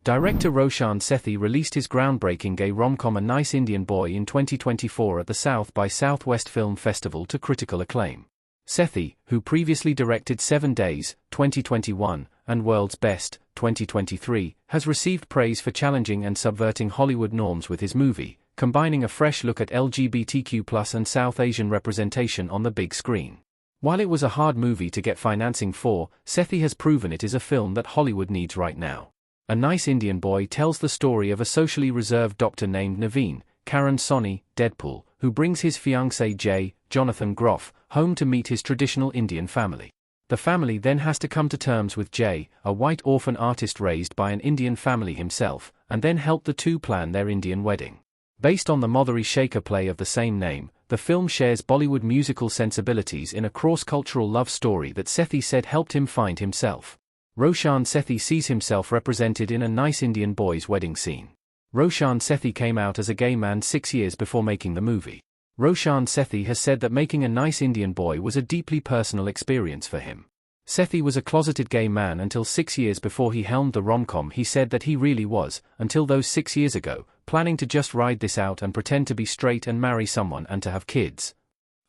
Director Roshan Sethi released his groundbreaking gay rom-com A Nice Indian Boy in 2024 at the South by Southwest Film Festival to critical acclaim. Sethi, who previously directed 7 Days, 2021, and World's Best, 2023, has received praise for challenging and subverting Hollywood norms with his movie, combining a fresh look at LGBTQ+ and South Asian representation on the big screen. While it was a hard movie to get financing for, Sethi has proven it is a film that Hollywood needs right now. A Nice Indian Boy tells the story of a socially reserved doctor named Naveen, Karan Soni, Deadpool, who brings his fiancé Jay, Jonathan Groff, home to meet his traditional Indian family. The family then has to come to terms with Jay, a white orphan artist raised by an Indian family himself, and then help the two plan their Indian wedding. Based on the Madhuri Shaker play of the same name, the film shares Bollywood musical sensibilities in a cross-cultural love story that Sethi said helped him find himself. Roshan Sethi sees himself represented in A Nice Indian Boy's wedding scene. Roshan Sethi came out as a gay man 6 years before making the movie. Roshan Sethi has said that making A Nice Indian Boy was a deeply personal experience for him. Sethi was a closeted gay man until 6 years before he helmed the rom-com. He said that he really was, until those 6 years ago, planning to just ride this out and pretend to be straight and marry someone and to have kids.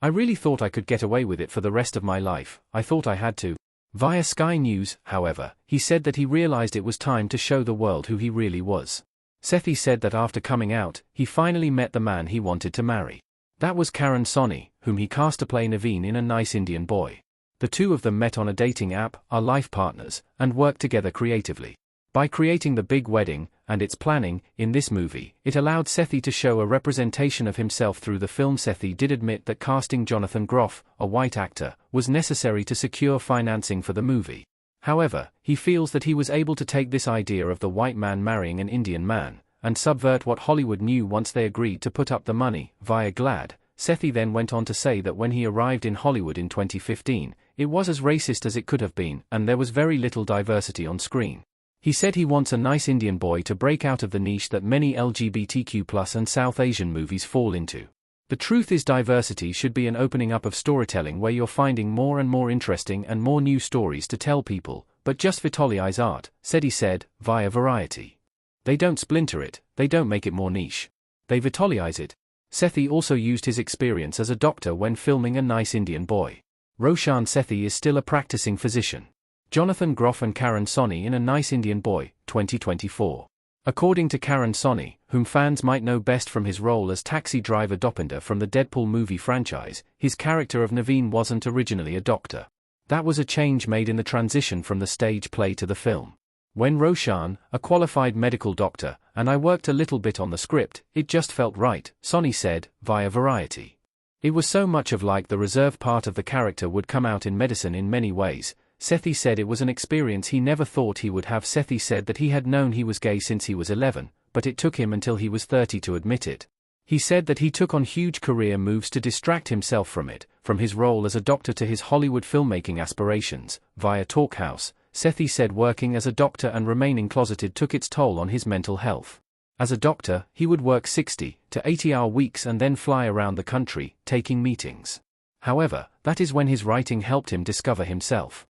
I really thought I could get away with it for the rest of my life. I thought I had to. Via Sky News, however, he said that he realized it was time to show the world who he really was. Sethi said that after coming out, he finally met the man he wanted to marry. That was Karan Soni, whom he cast to play Naveen in A Nice Indian Boy. The two of them met on a dating app, are life partners, and worked together creatively. By creating the big wedding, and its planning, in this movie, it allowed Sethi to show a representation of himself through the film. Sethi did admit that casting Jonathan Groff, a white actor, was necessary to secure financing for the movie. However, he feels that he was able to take this idea of the white man marrying an Indian man, and subvert what Hollywood knew once they agreed to put up the money, via GLAAD. Sethi then went on to say that when he arrived in Hollywood in 2015, it was as racist as it could have been, and there was very little diversity on screen. He said he wants A Nice Indian Boy to break out of the niche that many LGBTQ+ and South Asian movies fall into. The truth is, diversity should be an opening up of storytelling where you're finding more and more interesting and more new stories to tell people, but just vitalize art, Sethi said, via Variety. They don't splinter it, they don't make it more niche. They vitalize it. Sethi also used his experience as a doctor when filming A Nice Indian Boy. Roshan Sethi is still a practicing physician. Jonathan Groff and Karan Soni in A Nice Indian Boy, 2024. According to Karan Soni, whom fans might know best from his role as taxi driver Dopinder from the Deadpool movie franchise, his character of Naveen wasn't originally a doctor. That was a change made in the transition from the stage play to the film. When Roshan, a qualified medical doctor, and I worked a little bit on the script, it just felt right, Soni said, via Variety. It was so much of like the reserved part of the character would come out in medicine in many ways. Sethi said it was an experience he never thought he would have. Sethi said that he had known he was gay since he was 11, but it took him until he was 30 to admit it. He said that he took on huge career moves to distract himself from it, from his role as a doctor to his Hollywood filmmaking aspirations, via Talkhouse. Sethi said working as a doctor and remaining closeted took its toll on his mental health. As a doctor, he would work 60 to 80-hour weeks and then fly around the country, taking meetings. However, that is when his writing helped him discover himself.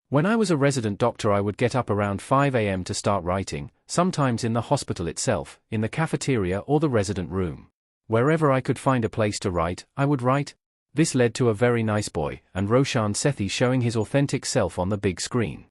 When I was a resident doctor, I would get up around 5 a.m. to start writing, sometimes in the hospital itself, in the cafeteria or the resident room. Wherever I could find a place to write, I would write. This led to A Very Nice Boy, and Roshan Sethi showing his authentic self on the big screen.